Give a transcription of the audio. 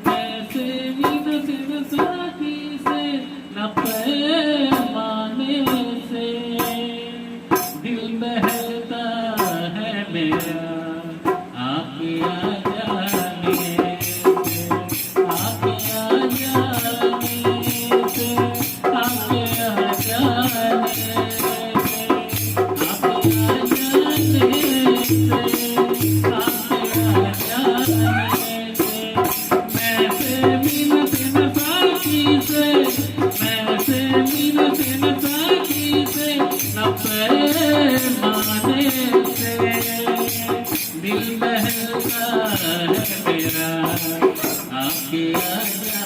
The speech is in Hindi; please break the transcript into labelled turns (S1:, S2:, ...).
S1: वैसे भी न साथी से न पैमाने से दिल बहलता है मेरा आके आ जाने से, आके आ जाने से, आके आ जाने से, आके आ जाने से, आके आ जाने से। मैं से मिलत न साथी से, मैं से मिलत न साथी से न पैमाने से दिल बहलता है मेरा आके आ जा।